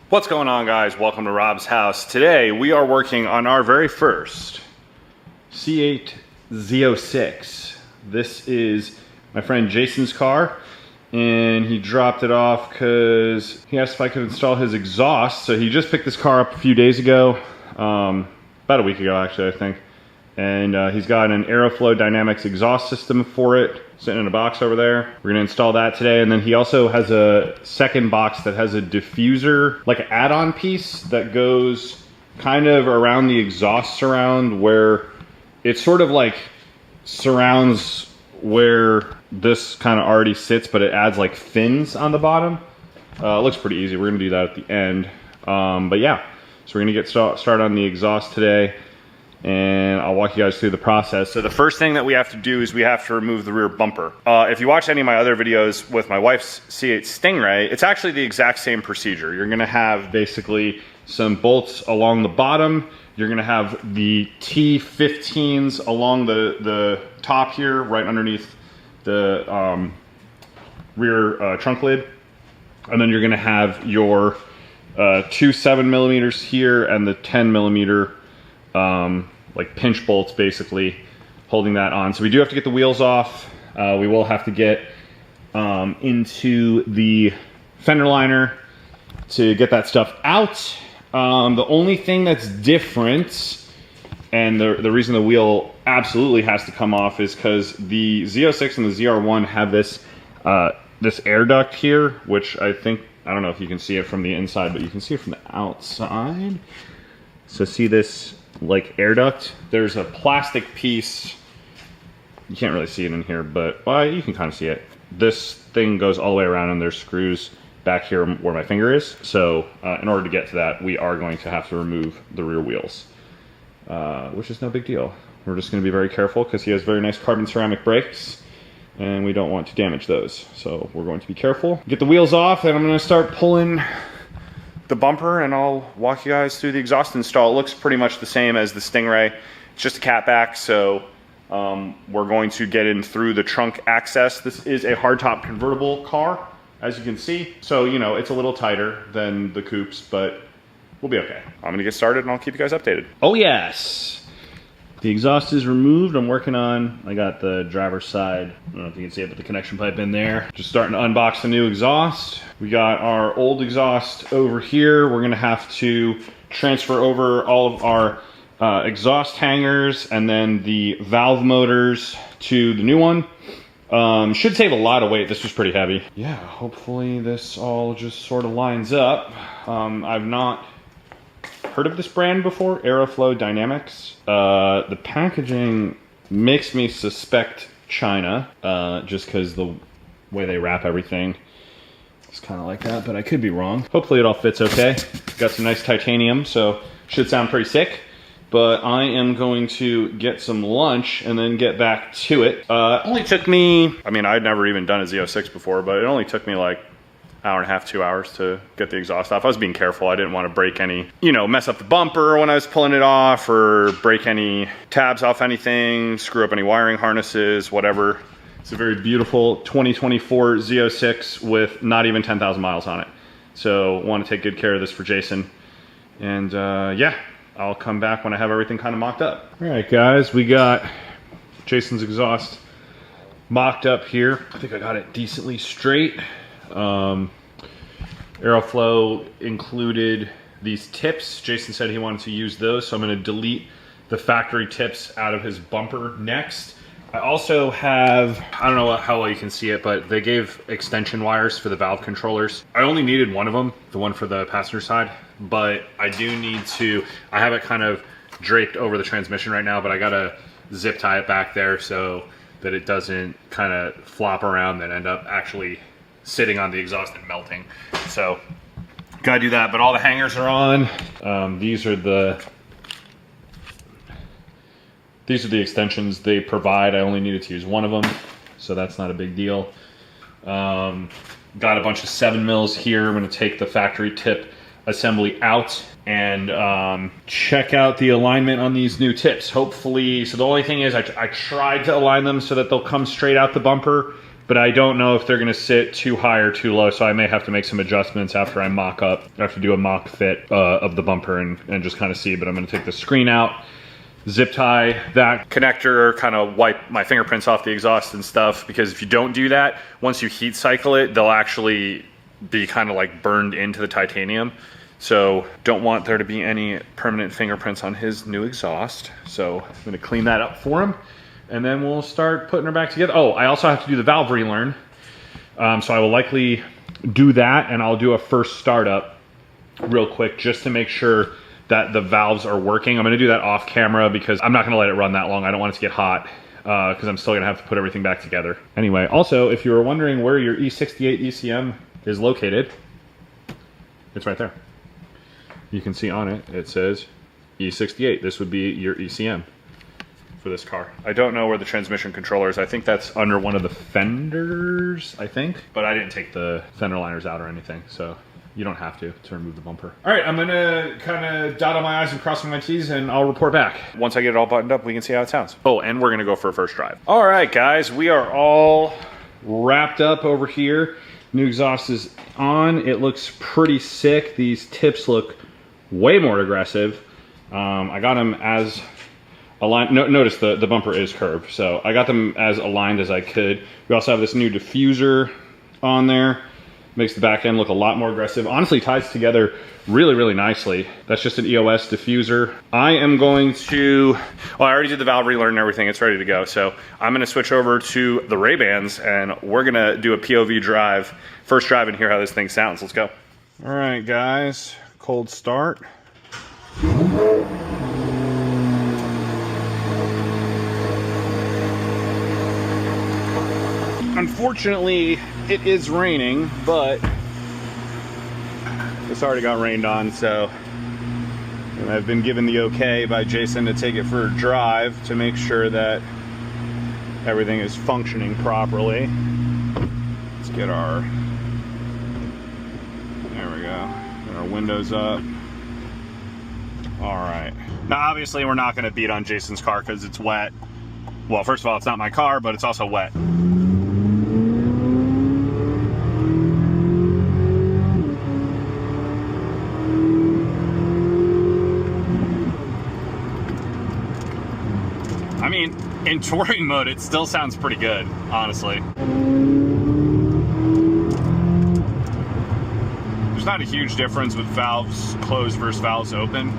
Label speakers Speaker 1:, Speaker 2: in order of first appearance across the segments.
Speaker 1: What's going on, guys? Welcome to Rob's house. Today we are working on our very first C8 Z06. This is my friend Jason's car, and he dropped it off because he asked if I could install his exhaust. So he just picked this car up a few days ago, about a week ago actually, I think. And he's got an Aeroflow Dynamics exhaust system for it, sitting in a box over there. We're gonna install that today. And then he also has a second box that has a diffuser, like an add-on piece that goes kind of around the exhaust surround, where it sort of like surrounds where this kind of already sits, but it adds like fins on the bottom. It looks pretty easy. We're gonna do that at the end. But yeah, so we're gonna get started on the exhaust today, and I'll walk you guys through the process. So the first thing that we have to do is we have to remove the rear bumper. If you watch any of my other videos with my wife's C8 Stingray, it's actually the exact same procedure. You're gonna have basically some bolts along the bottom. You're gonna have the T15s along the top here, right underneath the rear trunk lid. And then you're gonna have your two 7mm here and the 10mm like pinch bolts basically holding that on. So we do have to get the wheels off. We will have to get into the fender liner to get that stuff out. The only thing that's different, and the reason the wheel absolutely has to come off, is because the Z06 and the ZR1 have this this air duct here, which I don't know if you can see it from the inside, but you can see it from the outside. So see this like air duct? There's a plastic piece. You can't really see it in here, but well, you can kind of see it. This thing goes all the way around, and there's screws back here where my finger is. So in order to get to that, we are going to have to remove the rear wheels, which is no big deal. We're just going to be very careful because he has very nice carbon ceramic brakes, and we don't want to damage those. So we're going to be careful. Get the wheels off, and I'm going to start pulling the bumper, and I'll walk you guys through the exhaust install. It looks pretty much the same as the Stingray. It's just a catback, so we're going to get in through the trunk access. This is a hardtop convertible car, as you can see. So, you know, it's a little tighter than the coupes, but we'll be okay. I'm gonna get started and I'll keep you guys updated. Oh yes! The exhaust is removed. I got the driver's side, I don't know if you can see it, but the connection pipe in there. Just starting to unbox the new exhaust. We got our old exhaust over here. We're gonna have to transfer over all of our exhaust hangers and then the valve motors to the new one. Should save a lot of weight. This was pretty heavy. Yeah, hopefully this all just sort of lines up. I've not heard of this brand before, Aeroflow Dynamics. The packaging makes me suspect China, just because the way they wrap everything is kind of like that, but I could be wrong. Hopefully it all fits okay. Got some nice titanium, so should sound pretty sick. But I am going to get some lunch and then get back to it. It only took me, I mean, I'd never even done a Z06 before, but it only took me like hour and a half, 2 hours to get the exhaust off. I was being careful. I didn't want to break any, mess up the bumper when I was pulling it off, or break any tabs off anything, screw up any wiring harnesses, whatever. It's a very beautiful 2024 Z06 with not even 10,000 miles on it. So want to take good care of this for Jason. And yeah, I'll come back when I have everything kind of mocked up. All right, guys, we got Jason's exhaust mocked up here. I think I got it decently straight. Aeroflow included these tips. Jason said he wanted to use those, so I'm going to delete the factory tips out of his bumper next. I also have, I don't know how well you can see it, but they gave extension wires for the valve controllers. I only needed one of them, the one for the passenger side, but I do need to, I have it kind of draped over the transmission right now, but I gotta zip tie it back there so that it doesn't kind of flop around and end up actually sitting on the exhaust and melting. So gotta do that, but all the hangers are on. These are the extensions they provide. I only needed to use one of them, so that's not a big deal. Got a bunch of 7mm here. I'm gonna take the factory tip assembly out and check out the alignment on these new tips. Hopefully, so the only thing is I tried to align them so that they'll come straight out the bumper, but I don't know if they're gonna sit too high or too low, so I may have to make some adjustments after I mock up. I have to do a mock fit of the bumper and just kind of see, but I'm gonna take the screen out, zip tie that connector, kind of wipe my fingerprints off the exhaust and stuff, because if you don't do that, once you heat cycle it, they'll actually be kind of like burned into the titanium. So don't want there to be any permanent fingerprints on his new exhaust. So I'm gonna clean that up for him, and then we'll start putting her back together. Oh, I also have to do the valve relearn. So I will likely do that, and I'll do a first startup real quick just to make sure that the valves are working. I'm gonna do that off camera because I'm not gonna let it run that long. I don't want it to get hot because I'm still gonna have to put everything back together. Anyway, also, if you were wondering where your E68 ECM is located, it's right there. You can see on it, it says E68. This would be your ECM for this car. I don't know where the transmission controller is. I think that's under one of the fenders, I think. But I didn't take the fender liners out or anything, so you don't have to remove the bumper. All right, I'm gonna kind of dot on my I's and cross my T's, and I'll report back. Once I get it all buttoned up, we can see how it sounds. Oh, and we're gonna go for a first drive. All right, guys, we are all wrapped up over here. New exhaust is on. It looks pretty sick. These tips look way more aggressive. I got them as aligned. Notice the bumper is curved, so I got them as aligned as I could. We also have this new diffuser on there. Makes the back end look a lot more aggressive. Honestly, ties together really, really nicely. That's just an EOS diffuser. I am going to, well, I already did the valve relearn and everything. It's ready to go. So I'm gonna switch over to the Ray-Bans, and we're gonna do a POV drive, first drive, and hear how this thing sounds. Let's go. All right, guys, cold start. Unfortunately, it is raining, but it's already got rained on, so I've been given the okay by Jason to take it for a drive to make sure that everything is functioning properly. Let's get our, there we go, get our windows up. All right. Now, obviously, we're not going to beat on Jason's car because it's wet. Well, first of all, it's not my car, but it's also wet. I mean, in touring mode, it still sounds pretty good, honestly. There's not a huge difference with valves closed versus valves open.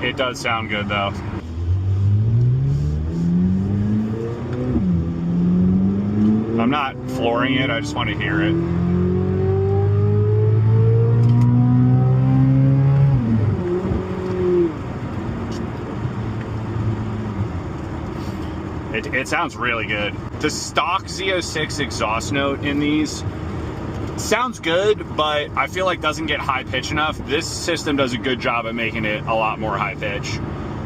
Speaker 1: It does sound good, though. I'm not flooring it, I just want to hear it. It sounds really good. The stock Z06 exhaust note in these sounds good, but I feel like doesn't get high pitch enough. This system does a good job at making it a lot more high pitch.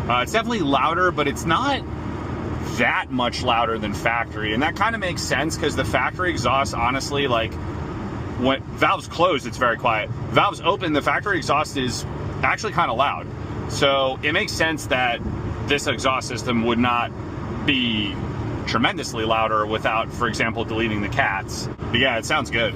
Speaker 1: It's definitely louder, but it's not that much louder than factory, and that kind of makes sense because the factory exhaust, honestly, like when valves closed, it's very quiet. Valves open, the factory exhaust is actually kind of loud. So it makes sense that this exhaust system would not be tremendously louder without, for example, deleting the cats. But yeah, it sounds good.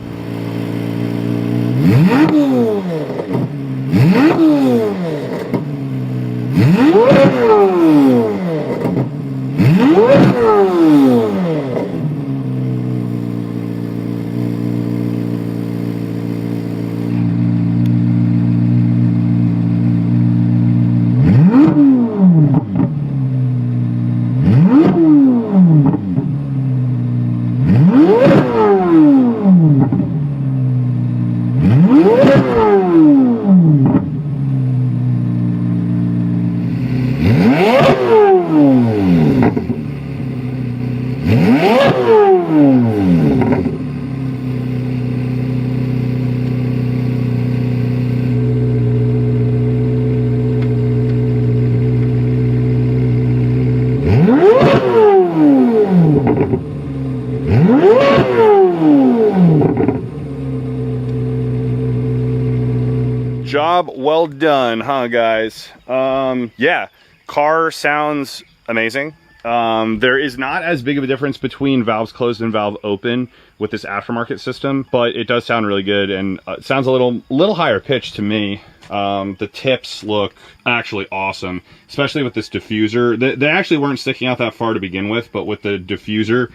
Speaker 1: Job well done, huh, guys? Yeah, car sounds amazing. There is not as big of a difference between valves closed and valve open with this aftermarket system, but it does sound really good, and it sounds a little higher pitched to me. The tips look actually awesome, especially with this diffuser. They actually weren't sticking out that far to begin with, but with the diffuser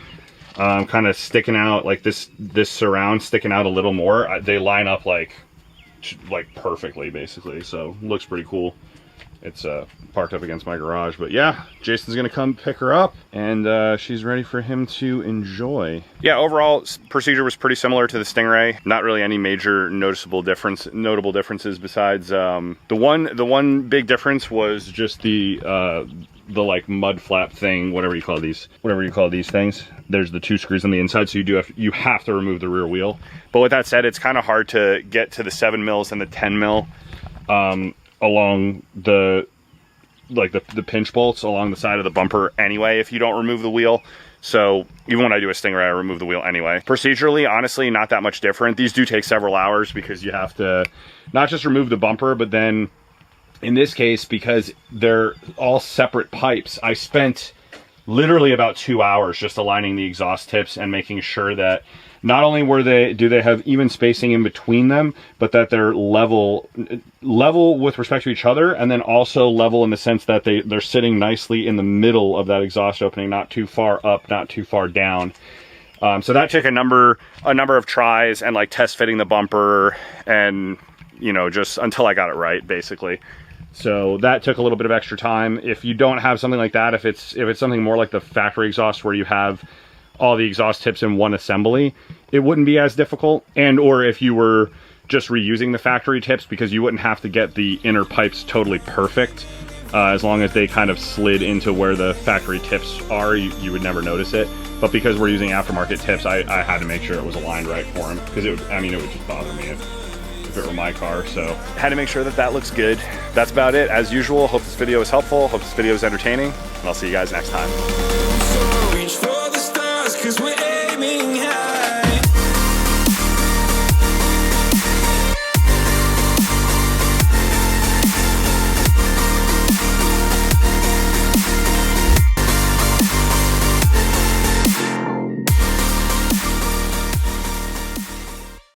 Speaker 1: kind of sticking out, like this surround sticking out a little more, they line up like perfectly, basically. So looks pretty cool. It's parked up against my garage, but yeah, Jason's gonna come pick her up, and she's ready for him to enjoy. Yeah, overall procedure was pretty similar to the Stingray. Not really any major notable differences besides the one big difference was just the like mud flap thing, whatever you call these things. There's the 2 screws on the inside, so you have to remove the rear wheel. But with that said, it's kind of hard to get to the 7 mils and the 10 mil along the pinch bolts along the side of the bumper anyway if you don't remove the wheel. So even when I do a Stingray, I remove the wheel anyway. Procedurally, honestly, not that much different. These do take several hours because you have to not just remove the bumper, but then in this case, because they're all separate pipes, I spent literally about 2 hours just aligning the exhaust tips and making sure that not only do they have even spacing in between them, but that they're level with respect to each other, and then also level in the sense that they're sitting nicely in the middle of that exhaust opening, not too far up, not too far down. So that took a number of tries and like test fitting the bumper, and just until I got it right, basically. So that took a little bit of extra time. If you don't have something like that, if it's something more like the factory exhaust where you have all the exhaust tips in one assembly, it wouldn't be as difficult. And or if you were just reusing the factory tips, because you wouldn't have to get the inner pipes totally perfect, as long as they kind of slid into where the factory tips are, you would never notice it. But because we're using aftermarket tips, I had to make sure it was aligned right for him, because it would just bother me if it were my car. So had to make sure that looks good. That's about it. As usual, hope this video was helpful, hope this video was entertaining, and I'll see you guys next time.